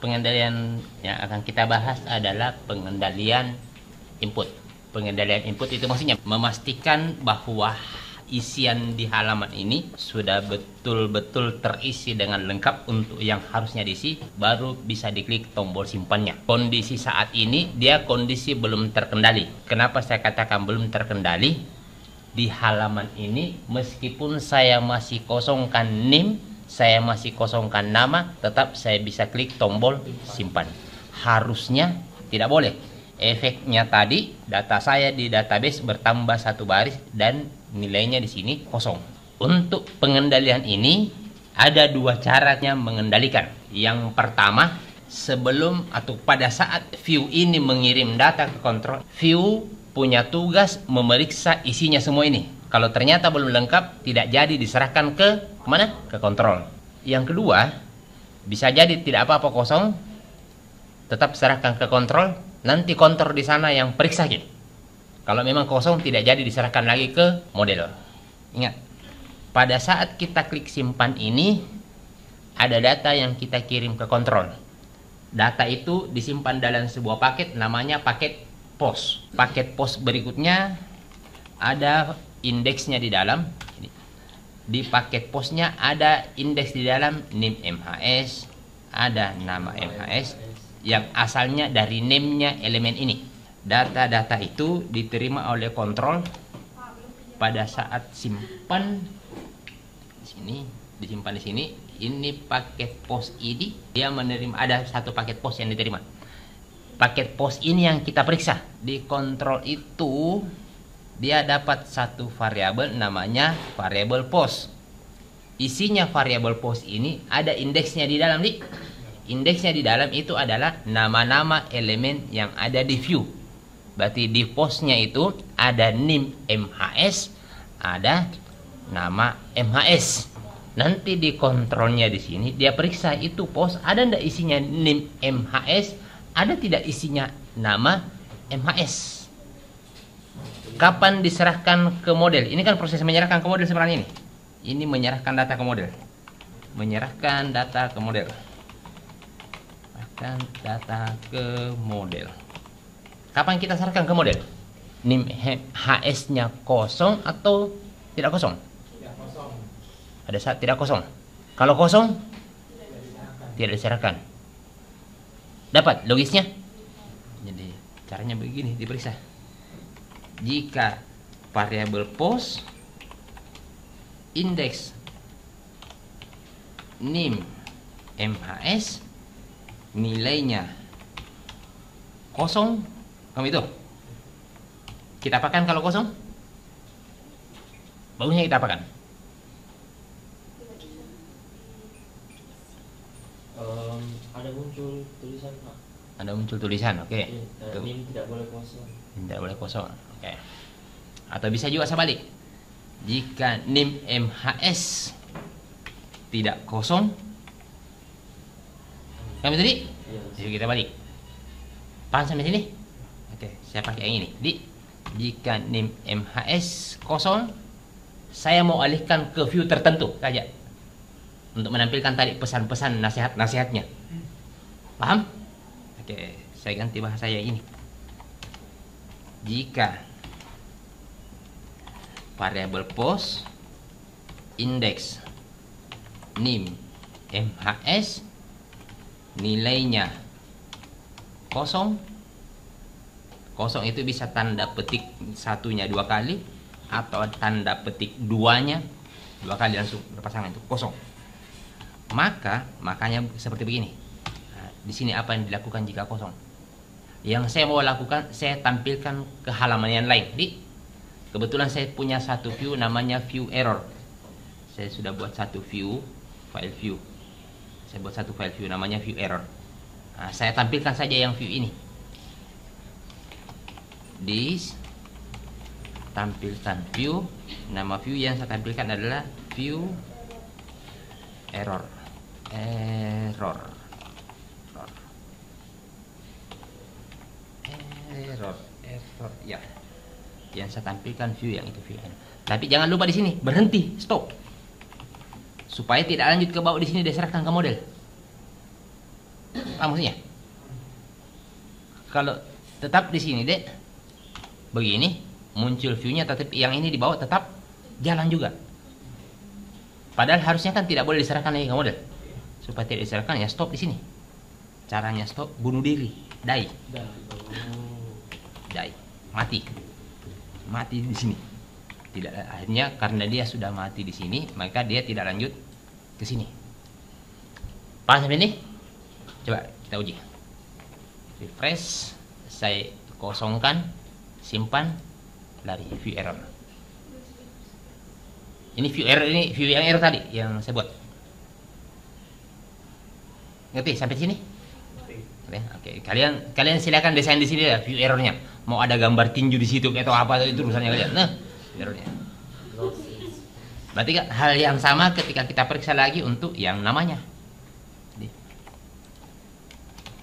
Pengendalian yang akan kita bahas adalah pengendalian input. Pengendalian input itu maksudnya memastikan bahwa isian di halaman ini sudah betul-betul terisi dengan lengkap untuk yang harusnya diisi, baru bisa diklik tombol simpannya. Kondisi saat ini dia kondisi belum terkendali. Kenapa saya katakan belum terkendali? Di halaman ini meskipun saya masih kosongkan NIM, saya masih kosongkan nama, tetap saya bisa klik tombol simpan. Harusnya tidak boleh. Efeknya tadi data saya di database bertambah satu baris dan nilainya di sini kosong. Untuk pengendalian ini ada dua caranya mengendalikan. Yang pertama, sebelum atau pada saat view ini mengirim data ke kontrol, view punya tugas memeriksa isinya semua ini. Kalau ternyata belum lengkap, tidak jadi diserahkan ke mana? Ke kontrol. Yang kedua, bisa jadi tidak apa-apa kosong, tetap serahkan ke kontrol. Nanti kontrol di sana yang periksa gitu. Kalau memang kosong, tidak jadi diserahkan lagi ke model. Ingat, pada saat kita klik simpan ini, ada data yang kita kirim ke kontrol. Data itu disimpan dalam sebuah paket, namanya paket POS. Paket POS berikutnya ada indeksnya di dalam. Di paket POS-nya ada indeks di dalam NIM MHS, ada nama MHS yang asalnya dari name-nya elemen ini. Data-data itu diterima oleh kontrol pada saat simpan di sini, disimpan di sini. Ini paket POS ini dia menerima, ada satu paket POS yang diterima. Paket POS ini yang kita periksa. Di kontrol itu dia dapat satu variabel namanya variabel POS. Isinya variabel POS ini ada indeksnya di dalam, Dik. Indeksnya di dalam itu adalah nama-nama elemen yang ada di view. Berarti di POS-nya itu ada NIM MHS, ada nama MHS. Nanti di kontrolnya di sini dia periksa itu POS ada ndak isinya NIM MHS, ada tidak isinya nama MHS. Kapan diserahkan ke model? Ini kan proses menyerahkan ke model sebenarnya ini. Ini menyerahkan data ke model. Menyerahkan data ke model. Data ke model. Kapan kita serahkan ke model? NIM HS-nya kosong atau tidak kosong? Tidak kosong. Pada saat tidak kosong. Kalau kosong, tidak diserahkan. Dapat logisnya? Jadi caranya begini, diperiksa. Jika variabel POS indeks NIM MHS nilainya kosong, kamu itu kita apakan. Kalau kosong, bagusnya kita apakan. Ada muncul tulisan, Pak. Ada muncul tulisan, oke. Ini tidak boleh kosong. Tidak boleh kosong, oke. Atau bisa juga sebalik. Jika NIM MHS tidak kosong, kami tadi, jadi kita balik. Paham sampai sini? Oke, saya pakai yang ini. Jika NIM MHS kosong, saya mau alihkan ke view tertentu saja untuk menampilkan tadi pesan-pesan nasihat-nasihatnya. Paham? Oke, saya ganti bahasa saya ini. Jika variabel POS indeks NIM MHS nilainya kosong. Kosong itu bisa tanda petik satunya dua kali atau tanda petik duanya dua kali langsung berpasangan, itu kosong. Makanya seperti begini. Nah, di sini apa yang dilakukan jika kosong? Yang saya mau lakukan, saya tampilkan ke halaman yang lain. Kebetulan saya punya satu view namanya view error. Saya sudah buat satu view, file view. Saya buat satu file view namanya view error. Nah, saya tampilkan saja yang view ini. Tampilkan view. Nama view yang saya tampilkan adalah view error. Error. Ya. Yang saya tampilkan view yang itu view. Tapi jangan lupa di sini berhenti, stop. Supaya tidak lanjut ke bawah, di sini diserahkan ke model. Paham maksudnya? Kalau tetap di sini dek, begini muncul view-nya, tapi yang ini di bawah tetap jalan juga. Padahal harusnya kan tidak boleh diserahkan lagi ke model. Supaya tidak diserahkan ya stop di sini. Caranya stop, bunuh diri, die, mati di sini. Tidak, akhirnya karena dia sudah mati di sini, maka dia tidak lanjut ke sini. Paham sampai ini? Coba kita uji. Refresh, saya kosongkan, simpan, lari, view error. Ini view error, ini view yang error tadi yang saya buat. Ngerti sampai sini? Oke. Kalian silakan desain di sini ya view errornya. Mau ada gambar tinju di situ atau apa itu urusannya kalian. Nah, errornya. Berarti kan hal yang sama ketika kita periksa lagi untuk yang namanya. Jadi,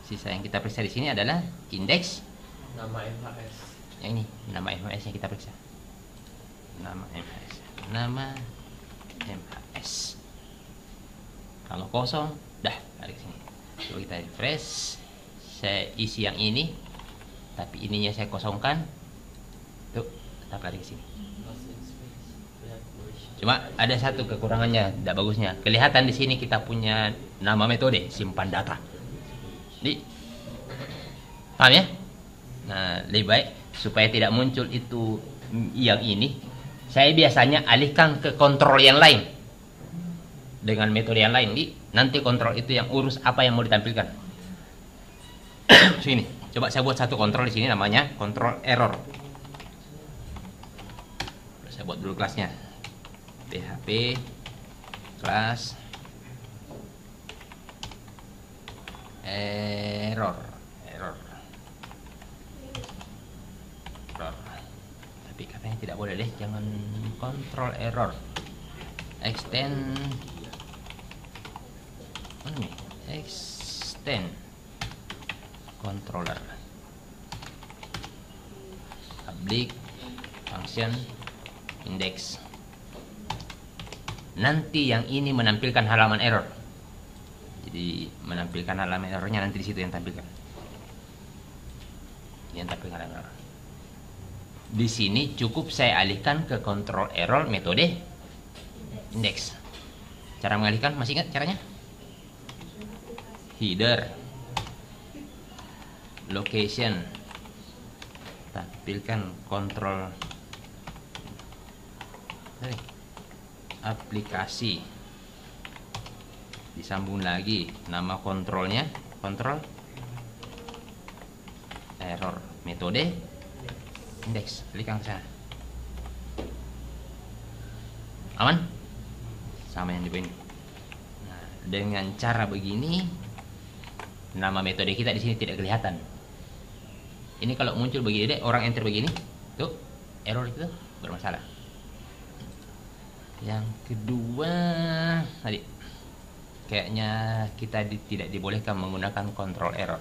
sisa yang kita periksa di sini adalah indeks Nama MHS. yang ini, nama MHS yang kita periksa. Nama MHS. Kalau kosong, dah tarik sini. Coba kita refresh. Saya isi yang ini, tapi ininya saya kosongkan. Tuh, tetap lari ke sini. Cuma ada satu kekurangannya, tidak bagusnya. Kelihatan di sini kita punya nama metode simpan data. Jadi, paham ya? Nah, lebih baik supaya tidak muncul itu yang ini. Saya biasanya alihkan ke kontrol yang lain dengan metode yang lain. Jadi, nanti kontrol itu yang urus apa yang mau ditampilkan. Sini, coba saya buat satu kontrol di sini namanya kontrol error. Saya buat dulu kelasnya. PHP kelas error. Tapi katanya tidak boleh deh, jangan kontrol error. Extend mana nih? Extend controller public function index. Nanti yang ini menampilkan halaman error. Jadi menampilkan halaman errornya nanti di situ yang tampilkan. Yang tampilkan halaman error. Di sini cukup saya alihkan ke control error metode index. Cara mengalihkan masih ingat caranya? Header location, tampilkan kontrol aplikasi, disambung lagi nama kontrolnya, kontrol error metode indeks, klikkan ke sana. Aman? Sama yang di bawah ini. Nah, dengan cara begini nama metode kita di sini tidak kelihatan. Ini kalau muncul begini deh, orang enter begini, tuh error itu bermasalah. Yang kedua tadi kayaknya kita tidak dibolehkan menggunakan control error.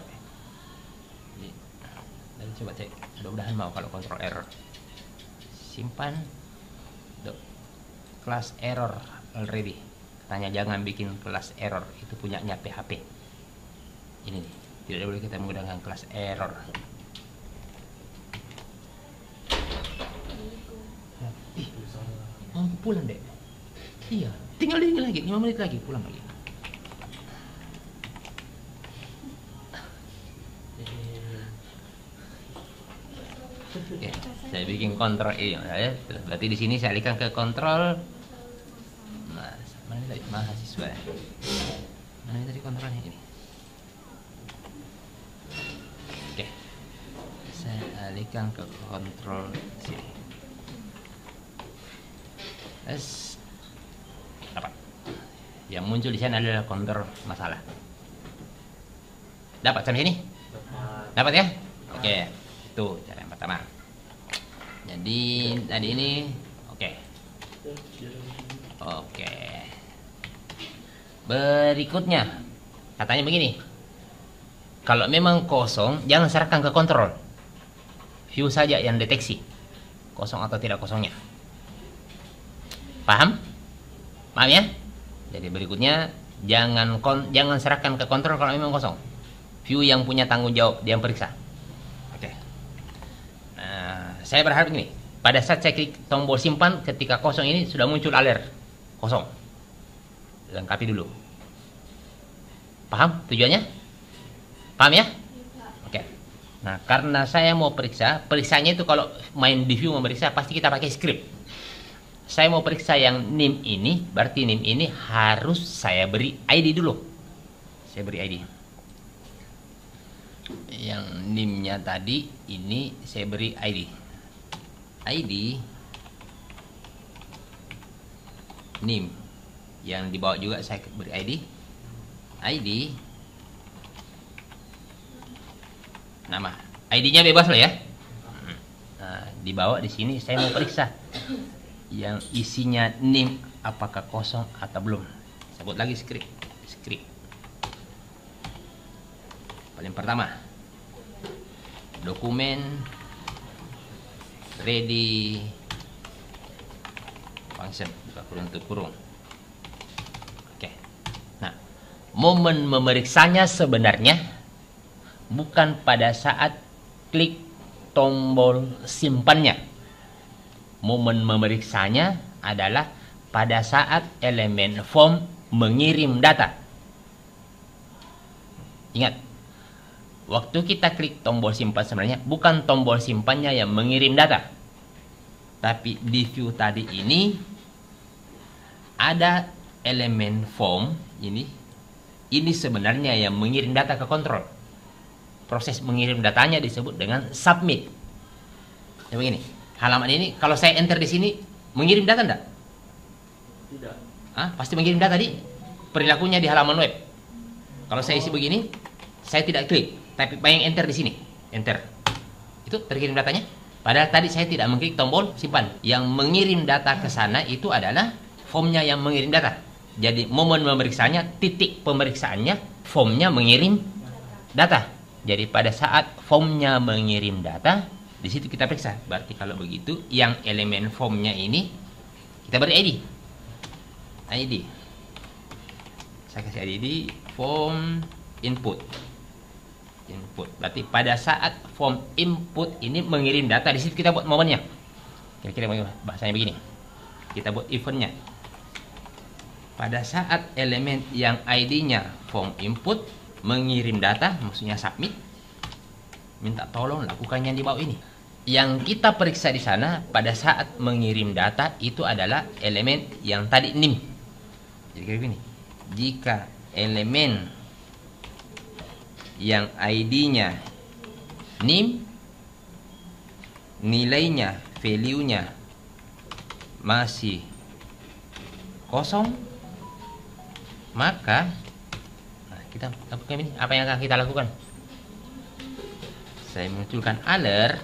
Jadi coba cek, mudah-mudahan mau kalau control error. Simpan, kelas error already. Tanya jangan bikin kelas error, itu punyanya PHP. Ini nih, tidak boleh kita menggunakan kelas error. Mau pulang deh. Iya, tinggal dingin lagi, 5 menit lagi pulang lagi. Oke, saya bikin kontrol ini ya. Berarti di sini saya alihkan ke kontrol. Nah, mana tadi mahasiswa? Mana tadi kontrolnya ini? Oke, saya alihkan ke kontrol sini. Dapat. Yang muncul di sana adalah kontrol masalah. Dapat sampai sini? Dapat ya? Oke, itu cara yang pertama. Jadi tadi ini oke. Berikutnya katanya begini. Kalau memang kosong, jangan serahkan ke kontrol. View saja yang deteksi kosong atau tidak kosongnya. Paham? Paham ya? Jadi berikutnya jangan serahkan ke kontrol kalau memang kosong. View yang punya tanggung jawab, dia yang periksa. Oke. Nah, saya berharap gini. Pada saat saya klik tombol simpan, ketika kosong ini sudah muncul alert. Kosong. Lengkapi dulu. Paham tujuannya? Paham ya? Oke. Nah, karena saya mau periksa, periksanya itu kalau main di view memeriksa, pasti kita pakai script. Saya mau periksa yang NIM ini, berarti NIM ini harus saya beri ID dulu. Saya beri ID. Yang NIM-nya tadi, ini saya beri ID. ID NIM. Yang di bawah juga saya beri ID. ID nama. ID-nya bebas loh ya. Nah, di bawah di sini saya mau periksa yang isinya NIM apakah kosong atau belum. Sebut lagi script. Paling pertama, dokumen ready function, buka kurung tutup kurung. Oke. Nah, momen memeriksanya sebenarnya bukan pada saat klik tombol simpannya. Momen memeriksanya adalah pada saat elemen form mengirim data. Ingat, waktu kita klik tombol simpan sebenarnya bukan tombol simpannya yang mengirim data. Tapi di view tadi ini ada elemen form ini. Ini sebenarnya yang mengirim data ke kontrol. Proses mengirim datanya disebut dengan submit. Ya begini, halaman ini kalau saya enter di sini mengirim data enggak? Tidak. Pasti mengirim data di perilakunya di halaman web. Kalau saya isi begini, saya tidak klik, tapi bayang enter di sini, enter. Itu terkirim datanya. Padahal tadi saya tidak mengklik tombol simpan. Yang mengirim data ke sana itu adalah formnya yang mengirim data. Jadi momen memeriksanya, titik pemeriksaannya, formnya mengirim data. Jadi pada saat formnya mengirim data, di situ kita periksa. Berarti kalau begitu, yang elemen formnya ini kita beri ID. ID. Saya kasih ID form input. Berarti pada saat form input ini mengirim data, di situ kita buat momennya. Kira-kira bahasanya begini. Kita buat eventnya. Pada saat elemen yang ID-nya form input mengirim data, maksudnya submit, minta tolong lakukan yang di bawah ini. Yang kita periksa di sana pada saat mengirim data itu adalah elemen yang tadi NIM. Jadi kayak gini. Jika elemen yang ID-nya NIM, nilainya, value-nya masih kosong, maka kita lakukan ini. Apa yang akan kita lakukan? Saya munculkan alert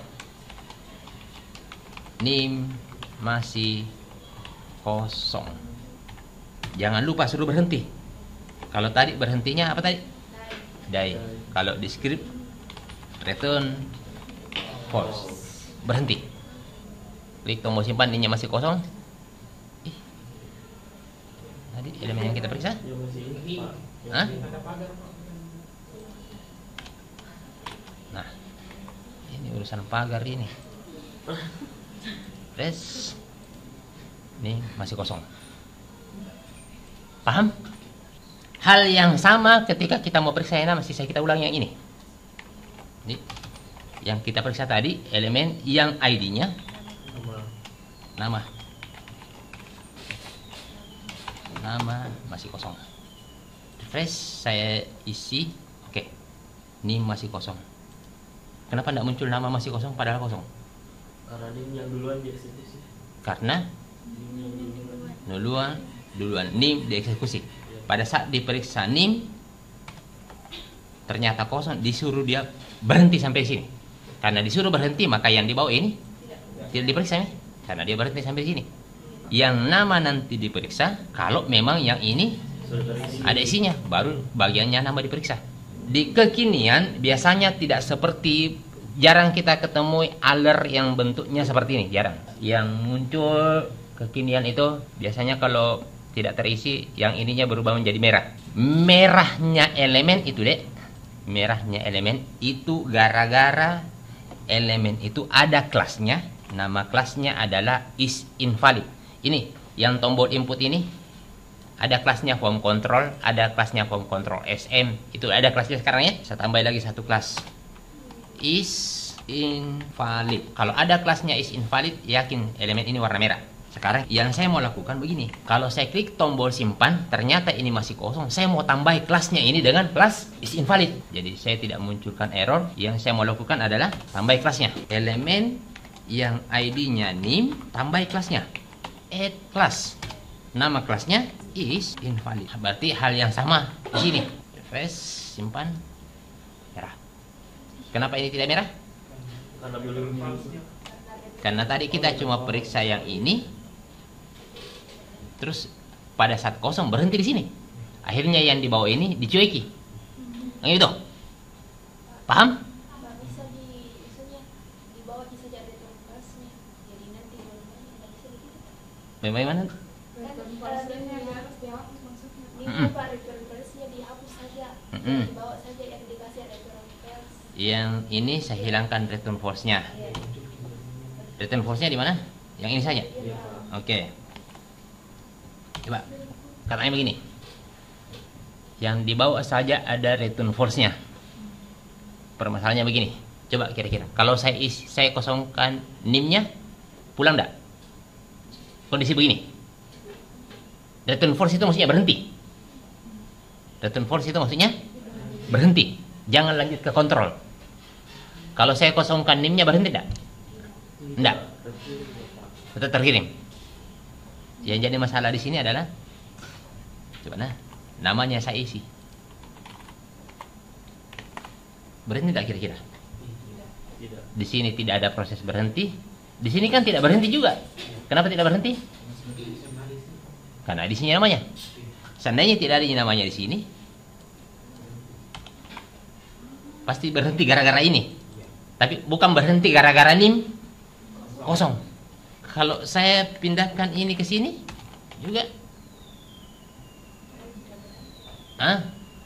NIM masih kosong. Jangan lupa suruh berhenti. Kalau tadi berhentinya apa tadi? Die. Kalau di script return false. Berhenti. Klik tombol simpan, NIM-nya masih kosong. Tadi elemen yang kita periksa? Hah? Nah, ini urusan pagar ini. Res, ini masih kosong. Paham? Hal yang sama ketika kita mau periksa yang masih kita ulang yang ini. Ini yang kita periksa tadi, elemen yang ID-nya nama masih kosong. Refresh, saya isi, oke. Ini masih kosong. Kenapa tidak muncul nama masih kosong padahal kosong? Karena NIM yang duluan dieksekusi. Karena duluan NIM dieksekusi. Pada saat diperiksa NIM ternyata kosong, disuruh dia berhenti sampai sini. Karena disuruh berhenti, maka yang di bawah ini tidak diperiksa nih. Karena dia berhenti sampai sini. Yang nama nanti diperiksa kalau memang yang ini ada isinya, baru bagiannya nama diperiksa. Di kekinian biasanya tidak seperti, jarang kita ketemu alert yang bentuknya seperti ini, jarang. Yang muncul kekinian itu biasanya kalau tidak terisi, yang ininya berubah menjadi merah. Merahnya elemen itu dek, merahnya elemen itu gara-gara elemen itu ada kelasnya. Nama kelasnya adalah is invalid. Ini yang tombol input ini ada kelasnya form control, ada kelasnya form control SM. Itu ada kelasnya sekarang ya. Saya tambah lagi satu kelas is invalid. Kalau ada kelasnya is invalid, yakin elemen ini warna merah. Sekarang yang saya mau lakukan begini. Kalau saya klik tombol simpan, ternyata ini masih kosong. Saya mau tambah kelasnya ini dengan kelas is invalid. Jadi saya tidak munculkan error. Yang saya mau lakukan adalah tambah kelasnya. Elemen yang ID-nya nim, tambah kelasnya. Add class. Nama kelasnya is invalid. Berarti hal yang sama di sini. Refresh, simpan, merah. Kenapa ini tidak merah? Karena belum. Karena tadi kita cuma periksa yang ini. Terus pada saat kosong berhenti di sini. Akhirnya yang di bawah ini dicueki. Yang itu. Paham? Bisa di bawah bisa jadi return class-nya. Jadi nanti nggak bisa begitu. Bagaimana? Return class-nya harus dihapus maksudnya. Mm-mm. Ini return class-nya dihapus saja. Mm-mm. Di bawah saja yang dikasih return class. Yang ini saya hilangkan return force-nya. Return force-nya di mana? Yang ini saja. Oke. Coba katanya begini. Yang di bawah saja ada return force-nya. Permasalahannya begini. Coba kira-kira. Kalau saya kosongkan nim-nya, pulang enggak? Kondisi begini. Return force itu maksudnya berhenti. Return force itu maksudnya berhenti. Jangan lanjut ke kontrol. Kalau saya kosongkan nim-nya berhenti enggak? Enggak. Tetap terkirim. Yang jadi masalah di sini adalah coba namanya saya isi. Berhenti tidak kira-kira? Tidak. Di sini tidak ada proses berhenti. Di sini kan tidak berhenti juga. Kenapa tidak berhenti? Karena di sini namanya. Seandainya tidak ada namanya di sini, pasti berhenti gara-gara ini. Tapi bukan berhenti gara-gara nim kosong. Kalau saya pindahkan ini ke sini juga,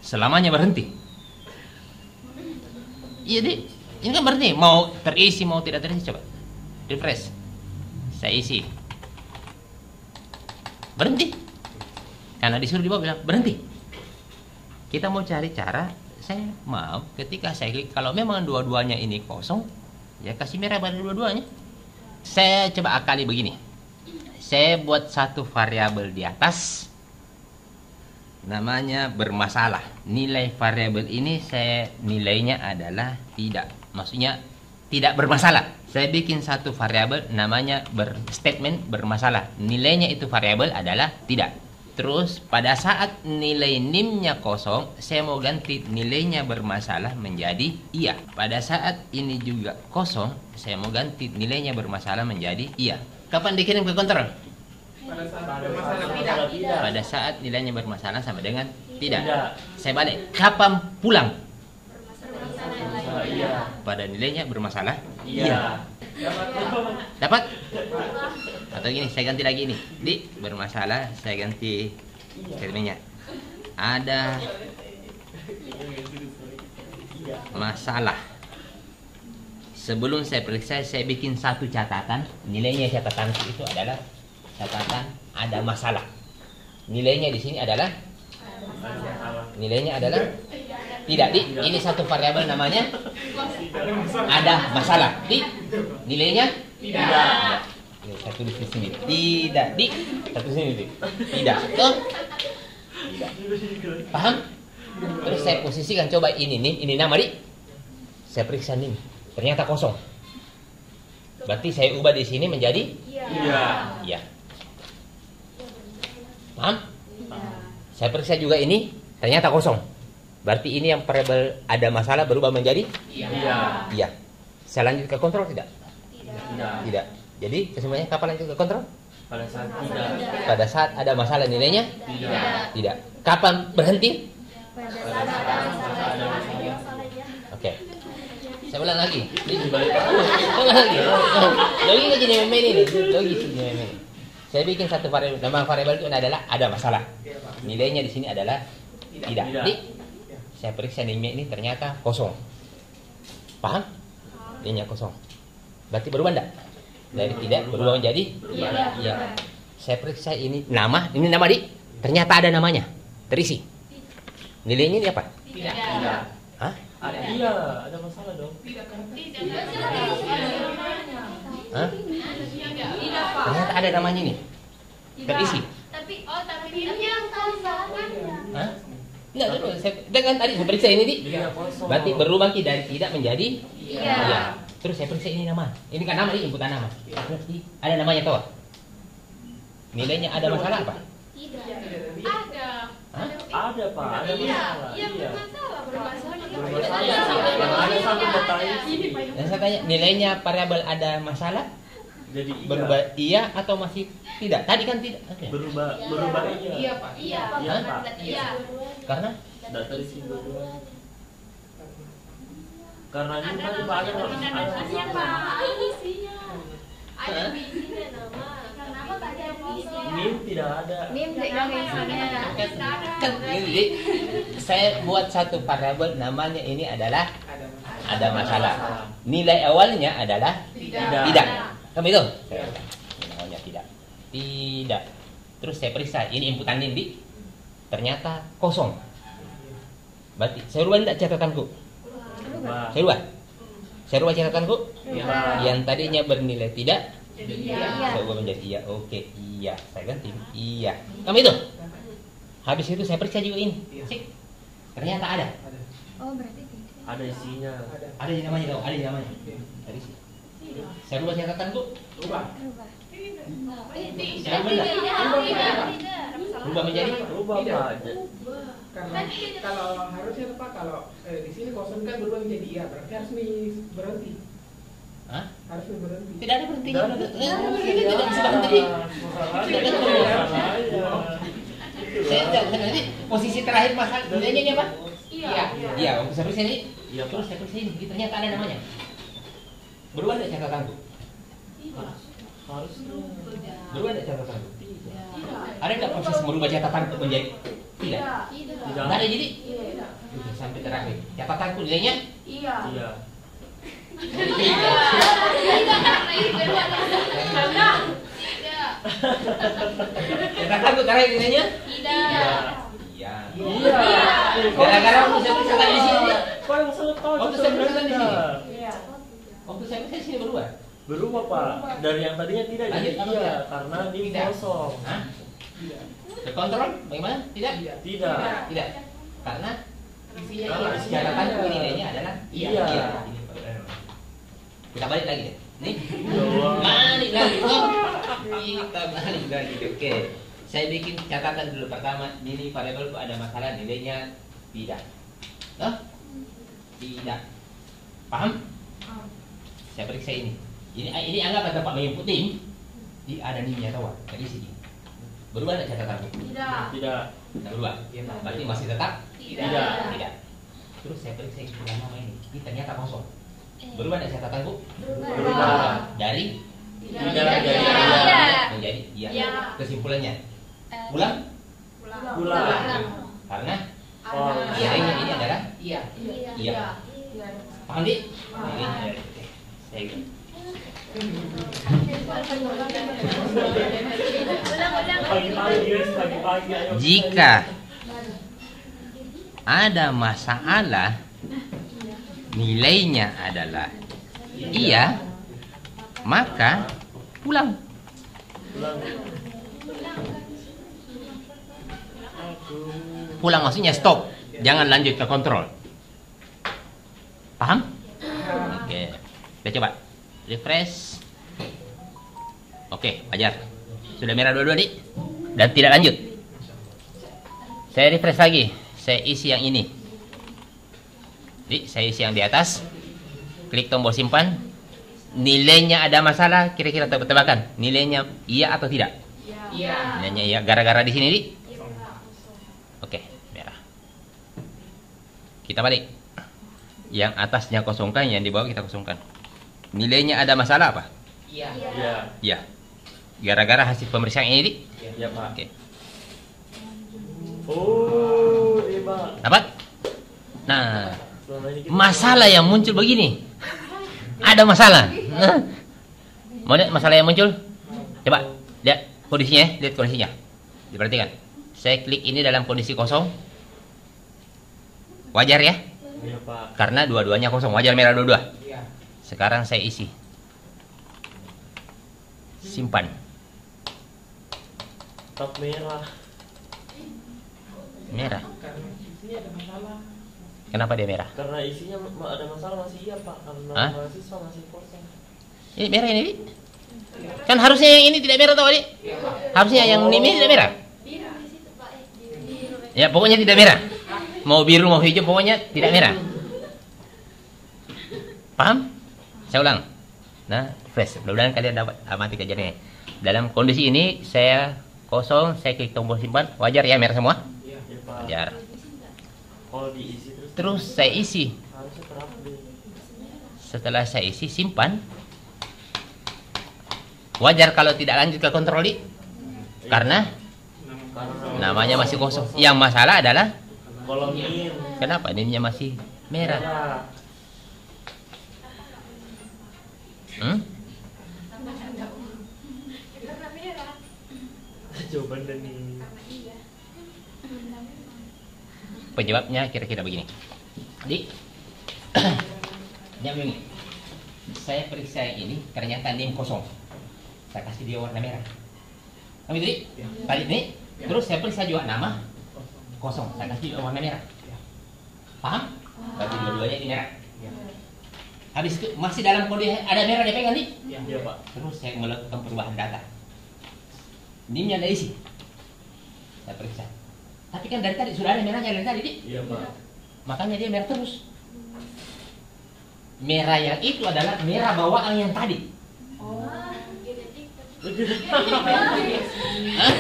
selamanya berhenti. Iya deh, ini kan berhenti. Mau terisi mau tidak terisi, coba refresh. Saya isi, berhenti. Karena disuruh di bawah bilang berhenti. Kita mau cari cara. Saya mau ketika saya klik, kalau memang dua-duanya ini kosong, ya kasih merah pada dua-duanya. Saya coba akali begini. Saya buat satu variabel di atas, namanya bermasalah. Nilai variabel ini saya nilainya adalah tidak. Maksudnya tidak bermasalah. Saya bikin satu variabel namanya statement bermasalah. Nilainya itu variabel adalah tidak. Terus pada saat nilai nim-nya kosong, saya mau ganti nilainya bermasalah menjadi iya. Pada saat ini juga kosong, saya mau ganti nilainya bermasalah menjadi iya. Kapan dikirim ke kontrol? Pada saat nilainya bermasalah sama dengan tidak. Saya balik. Kapan pulang? Pada nilainya bermasalah? Iya. Dapat? Atau gini, saya ganti lagi ini. Di bermasalah, saya ganti terminnya. Ada masalah. Sebelum saya periksa, saya bikin satu catatan. Nilainya catatan itu adalah catatan ada masalah. Nilainya di sini adalah tidak. Di ini satu variabel namanya ada masalah. Di nilainya tidak. Saya tulis di sini. Tidak. Di satu sini. Tidak. Tuh. Tidak. Paham? Terus saya posisikan, coba ini nama di. Saya periksa nih. Ternyata kosong. Berarti saya ubah di sini menjadi iya. Paham? Saya periksa juga ini, ternyata kosong. Berarti ini yang variabel ada masalah berubah menjadi iya. Saya lanjut ke kontrol tidak? Tidak. Jadi kesemuanya kapan lanjut ke kontrol? Pada saat tidak. Pada saat ada masalah nilainya? Tidak. Kapan berhenti? Oke. Saya ulang lagi. Ulang lagi. Logika jadi main ini. Logis jadi main. Saya bikin satu variabel. Nama variabel itu adalah ada masalah. Nilainya di sini adalah tidak. Di Saya periksa nilainya ini ternyata kosong. Paham? Nilainya kosong. Berarti berubah enggak? Dari tidak berubah menjadi iya. Saya periksa ini nama di. Ternyata ada namanya. Terisi. Nilainya ini apa? Tidak. Hah? Iya, ada masalah dong. Hah? Ternyata ada namanya ini. Terisi. Tapi ini yang tulisannya. Hah? Enggak, dulu. Dengan tadi saya periksa ini, Di. Iya, kosong. Berarti berubah dari tidak menjadi Iya. iya. Terus saya periksa ini nama. Ini kan nama, ini inputan nama. Berarti ada namanya tahu? Nilainya ada masalah apa? Tidak. Ada. Hah? Ada, Pak. Ada masalah. Iya, bermasalah. Bermasalah. Bermasalah. Ada satu bertanya. Dan saya tanya, nilainya variabel ada masalah? Jadi Berubah iya atau masih tidak? Tadi kan tidak. Oke. berubah iya. Iya, Pak. Iya, Pak. Iya. Karena Data di sini berdua. Karena ini tadi Pak ada Iya, Pak. Isinya. Ada Hah? isinya nama. Kenapa tak ada kosong? NIM tidak ada. Nim tidak ada isinya. kan jadi saya buat satu variabel namanya ini adalah ada masalah. Nilai awalnya adalah tidak. Kamu itu? Namanya tidak. Tidak. Terus saya periksa ini inputan Nindi. Ternyata kosong. Berarti saya rubah enggak catatanku? Berubah. Saya rubah. Saya rubah catatanku. Iya. Yang tadinya bernilai tidak, Iya. saya ubah menjadi iya. Oke, iya. Saya ganti iya. Kamu itu? Habis itu saya periksa juga ini. Cek. Ternyata ada. Oh, berarti tidak. Ada isinya. Ada yang namanya tahu? Ada yang namanya. Tadi sih. Saya rubah catatanku. Berubah. Saya rubah enggak? Rubah menjadi Berubah, Pak. Karena kalau harusnya Pak kalau di sini kosong kan berubah menjadi iya, berarti harus berhenti. Hah? Harus berhenti. Tidak ada berhentinya. Dan- Tidak sudah berhenti. Saya tidak nanti posisi terakhir masalah nilainya ini apa? Iya. Iya, waktu saya periksa ini. Iya, Terus Pak. saya periksa ini. Ternyata ada namanya. Berubah tidak catatanku? Harusnya Berubah tidak catatanku? Ada tidak proses merubah catatanku menjadi tidak? tidak. Tidak ada jadi. Oke, sampai terakhir. Catatanku nilainya Iya. catatanku terakhir nilainya Tidak. iya. Iya. Gara-gara waktu saya periksa tadi di sini. Pak yang salah tahu. Waktu itu saya periksa di sini. sebenarnya. Waktu saya periksa di sini berubah. Berubah, Pak. Dari yang tadinya tidak jadi Lanjut, apa iya tidak? karena NIM Tidak. kosong. Hah? Terkontrol? Bagaimana? Tidak? Tidak. Tidak. Karena Karena isinya catatanku iya. nilainya adalah Iya. Ini kita balik lagi deh. Nih. Iya. Balik lagi. Oh. Kita balik lagi. Oke. Saya bikin catatan dulu. Pertama, nilai variabelku ada masalah, nilainya tidak. Oh? Tidak. Paham? Saya periksa ini. Ini anggap ada Pak menginput NIM. Ini ada NIM-nya tahu? Tadi sini. Berubah tidak catatanku? Tidak. Tidak. Tidak berubah. Berarti masih tetap Tidak. tidak. Terus saya periksa inputan nama ini. Ini ternyata kosong. Berubah tidak catatanku? Berubah. Dari Tidak. menjadi iya. Iya. Kesimpulannya ulang Pulang. karena Oh. nilainya ini adalah Iya. iya. Paham di? Ini oke. Saya gitu. Pagi-pagi guys, pagi-pagi ayo. Jika ada masalah nilainya adalah iya, maka pulang. Pulang. Pulang maksudnya stop, jangan lanjut ke kontrol. Paham? Oke, kita coba refresh. Oke, ajar. Sudah merah dua-dua nih, dan tidak lanjut. Saya refresh lagi, saya isi yang ini. Saya isi yang di atas. Klik tombol simpan. Nilainya ada masalah, kira-kira tebak-tebakan. Nilainya iya atau tidak? Iya. Nilainya iya, gara-gara di sini nih. Oke, merah. Kita balik. Yang atasnya kosongkan, yang di bawah kita kosongkan. Nilainya ada masalah apa? Iya. Iya. Ya. Gara-gara hasil pemeriksaan ini. Iya, Pak. Oke. Oh, iya, Pak. Dapat? Nah, Selama ini kita masalah yang muncul begini. Ada masalah. Nah, mau lihat masalah yang muncul? Coba lihat kondisinya, lihat kondisinya. Diperhatikan. Saya klik ini dalam kondisi kosong. Wajar ya? Iya Pak. Karena dua-duanya kosong, wajar merah dua-dua. Iya. Sekarang saya isi. Simpan. Tetap merah. Merah. Karena isinya ada masalah. Kenapa dia merah? Karena isinya ada masalah masih iya Pak. Karena Hah? mahasiswa masih kosong. Ini merah ini, Dik. Kan harusnya yang ini tidak merah, tahu, Dik? Harusnya yang ini tidak merah. Biru di situ Pak, biru. Ya, pokoknya tidak merah. Mau biru mau hijau pokoknya tidak merah. Paham? Saya ulang. Nah, fresh. Mudah-mudahan kalian dapat amati kajiannya. Dalam kondisi ini saya kosong, saya klik tombol simpan. Wajar ya merah semua? Iya Pak. Wajar. Kalau diisi terus Terus saya isi. harusnya terupdate. Setelah saya isi simpan. Wajar kalau tidak lanjut ke kontrol, Dik. Karena Karena namanya masih kosong. Yang masalah adalah kolom min kenapa NIM-nya masih merah? merah. Hmm? Karena merah. Jawaban dan ini. Iya. Penyebabnya kira-kira begini. Dik, yang begini. Saya periksa yang ini, ternyata NIM kosong. Saya kasih dia warna merah. Kamu itu, Dik? Tadi ini, terus saya periksa juga nama kosong. Saya kasih juga warna merah. Paham? Berarti dua-duanya ini merah. Habis itu masih dalam kondisi ada merah dia pegang, Dik. Iya Pak. Terus saya melakukan perubahan data. NIM-nya ada isi. Saya periksa. Tapi kan dari tadi sudah ada merahnya dari tadi, Dik. Iya Pak. Makanya dia merah terus. Merah yang itu adalah merah bawaan yang tadi. Oh, genetik. Hah?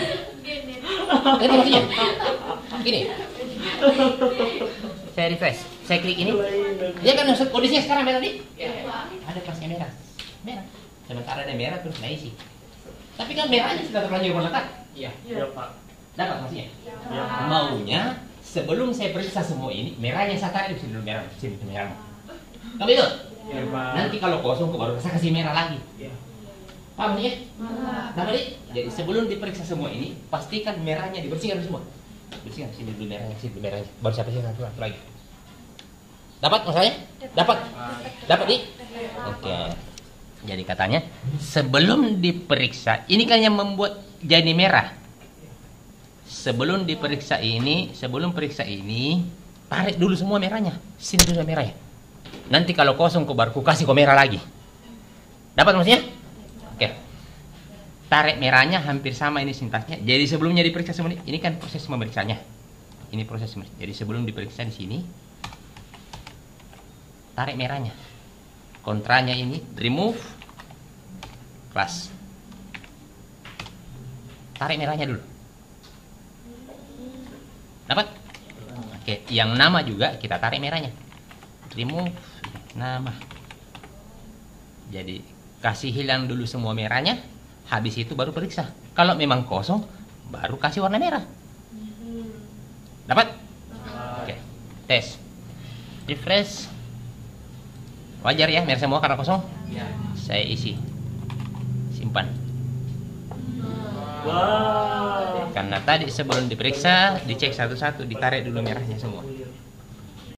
Genetik. Ngerti maksudnya? Gini. Saya refresh. Saya klik ini. Dia kan kondisinya sekarang merah, Dik. Ada plusnya merah. Merah. Sementara ada merah terus naik isi. Tapi kan merahnya sudah terlanjur melekat. Iya. Iya Pak. Dapat maksudnya? Iya. Maunya sebelum saya periksa semua ini, merahnya saya tarik di sini dulu merah, sini merah. Kamu itu? Iya Pak. Nanti kalau kosong baru saya kasih merah lagi. Iya. Paham ya? Dapat, Dik? Jadi sebelum diperiksa semua ini, pastikan merahnya dibersihkan semua. Bersihkan sini dulu merahnya, sini dulu merahnya. Baru saya bersihkan satu lagi. Dapat masalahnya? Dapat? Dapat, Dik? Oke. Jadi katanya sebelum diperiksa, ini kan yang membuat jadi merah. Sebelum diperiksa ini, sebelum periksa ini, tarik dulu semua merahnya. Sini dulu merahnya. Nanti kalau kosong kok baru kasih kok merah lagi. Dapat maksudnya? Oke. Tarik merahnya hampir sama ini sintaksnya. Jadi sebelumnya diperiksa semua ini kan proses memeriksanya. Ini proses memeriksa. Jadi sebelum diperiksa di sini, tarik merahnya. Kontranya ini remove class. Tarik merahnya dulu. Dapat? Oke, yang nama juga kita tarik merahnya. Remove nama. Jadi kasih hilang dulu semua merahnya. Habis itu baru periksa. Kalau memang kosong, baru kasih warna merah. Dapat? Oke. Tes. Refresh. Wajar ya merah semua karena kosong? Iya. Saya isi. Simpan. Wow. Karena tadi sebelum diperiksa, dicek satu-satu, ditarik dulu merahnya semua.